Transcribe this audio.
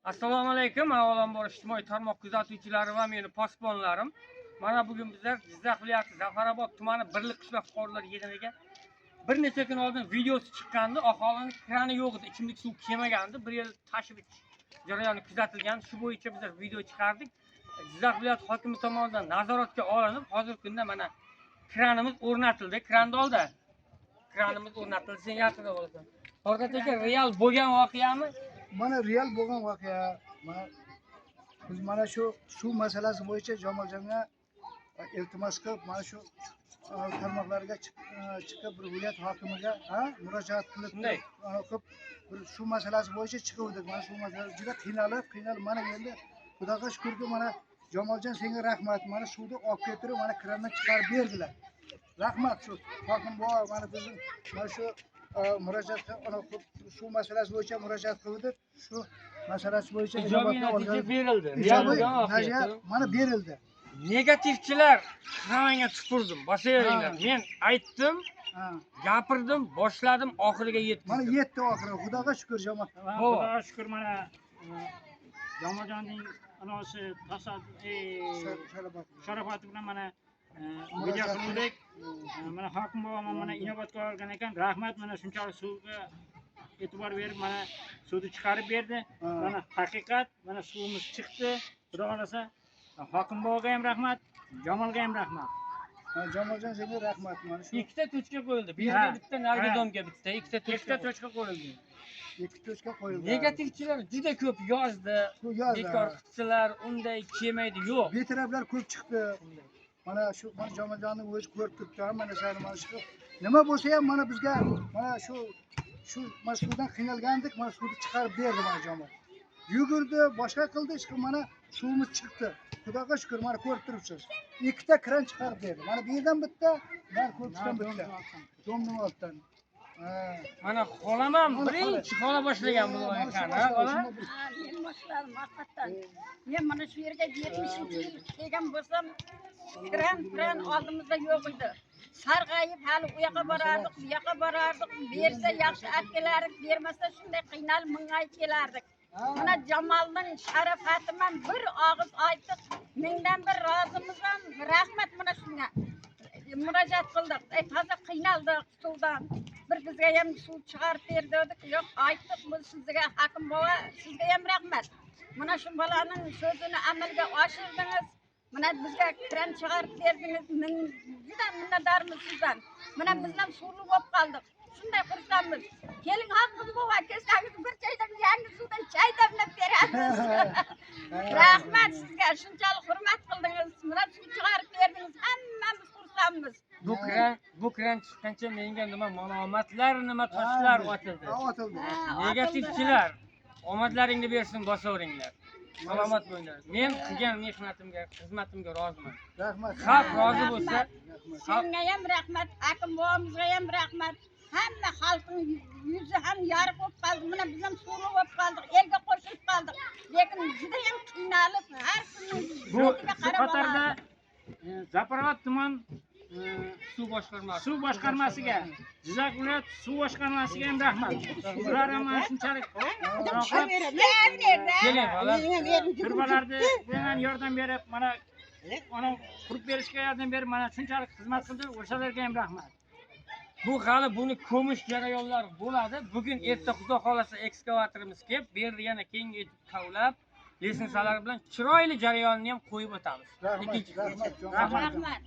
Assalomu alaykum, avvalambor ijtimoiy tarmoq kuzatuvchilari va meni posbonlarim. Mana bugun bizlar Jizzax viloyati Zafarobod tumani Birlik qishloq fuqarolar yig'iniga bir necha kun oldin videosi chiqqandi. Aholining krani yo'q edi, ichimlik suv kelmagandi. Bir yil tashib o'tish jarayoni kuzatilgan. Shu bo'yicha bizlar video chiqardik. Jizzax viloyati hokimi tomonidan nazoratga olinib, hozirgi kunda mana kranimiz o'rnatildi. Kranni oldi. Kranimiz o'rnatildi. Sen yaqinda bo'lasan. Farqat aka, real bo'lgan voqeami? Mana real bo'lgan voqea. Biz mana shu suv masalasi bo'yicha Jamoljonga iltimos qilib, mana shu tarmoqlarga chiqib bir viloyat hokimiga murojaat qilib, bir suv masalasi bo'yicha chiquvdik. Mana shu masala juda qiynalib, mana endi Xudoga shukrki, mana Jamoljon senga rahmat. Mana suvni olib keltirib, mana krandan chiqarib berdilar. Rahmat shu hokim bor, mana bizning mana shu murojaat suv masalasi bo'yicha murojaat qildik. Shu masalasi bo'yicha ijobiy natija berildi. Mana berildi. Negativchilar hammaga tupurdim. Bosaveringlar. Men aytdim, gapirdim, boshladim, oxiriga yetdim. Mana yetdi oxiri. Xudoga shukr Jamol. Xudoga shukr mana Jamoljonning anosi sharofati bilan mana video qildik. Mana hokim bova mana inobatga olgan ekan. Rahmat, mana shunchalik suvga e'tibor berib mana suvni chiqarib berdi. Mana haqiqat, mana suvimiz chiqdi. Xudo xolasa hokim bovaga ham rahmat, Jamolga ham rahmat. Jamoljon senga rahmat. Mana shu ikkita tochka qo'yildi. Bu yerga bitta, narigi domga bitta, ikkita tochka qo'yildi. Ikki tochka qo'yildi. Negativchilar juda ko'p yozdi. Bekor qilsalar, unday kelmaydi, yo'q. Betaraflar ko'p chiqdi. Mana shu Jamoljonning o'zi ko'rib turibdi, hamma narsani mana shu. Nima bo'lsa ham mana bizga mana shu suvdan qiynalgandik, mana suvni chiqarib berdi mana Jamol. Yugurdi, boshqa qildi, mana suvimiz chiqdi. Xudoga shukr, mana ko'rib turibsiz. Ikkita kran chiqarib berdi. Mana bu yerdan bitta, mana ko'ribdan bitta. Domning oldidan. Mana xolam ham birinchi xola boshlagan bu ekan, xola. Men boshladim haqiqatan. Men mana shu yerga 70-yil kelgan bo'lsam, kran oldimizda yo'q edi. Sarg'ayib hali u yoqqa borardik, bu yoqqa borardik. Bersa yaxshi akalarik, bermasa shunday qiynalib ming'ayib kelardik. Mana Jamolning sharofati bilan bir og'iz aytdik. Mingdan bir rozimizman. Rahmat mana shunga. Murojaat qildik. Toza qiynaldik suvdan. Bir bizga ham suv chiqarib berdi dedik. Yo'q, aytdik, biz sizga hokim bova, sizga ham rahmat. Mana shu bolaning so'zini amalga oshirdingiz. Mana bizga kran chiqarib berdingiz. Juda minnatdormiz sizdan. Mana biz ham suvli bo'lib qoldik. Shunday xursandmiz. Keling hokim bova, kelsangiz bir choydan yangi suvdan choy damlab beramiz. Rahmat sizga, shunchalik hurmat qildingiz. Mana suv chiqarib berdingiz. Hammamiz xursandmiz. Bu kran chiqqancha menga nima malomatlar, nima toshlar otildi. Negativchilar omadlaringni bersin, bosaveringlar. Salomat bo'linglar. Men qilgan mehnatimga, xizmatimga roziman. Rahmat. Xalq rozi bo'lsa, senga ham rahmat, hokim bovamizga ham rahmat. Hamma xalqning yuzi ham yorug' bo'lib qoldi. Mana biz ham suvli bo'lib qoldik, elga qo'shilib qoldik. Lekin juda ham qiynalib, har kuni Bu qatorda Zafarobod tuman suv boshqarmasiga, Jizzax viloyat suv boshqarmasiga ham rahmat. Ular ham shunchalik turbalarni bilan yordam berib, mana qurib berishga yordam berib, mana shunchalik xizmat qildi. O'shalarga ham rahmat. bu hali buni ko'mish jarayonlari bo'ladi. Bugun erta Xudo xolasa ekskavatorimiz kelib, bu yerda yana keyingi kavlab, lisensiyalar bilan chiroyli jarayonni ham qo'yib o'tamiz. Rahmat. rahmat.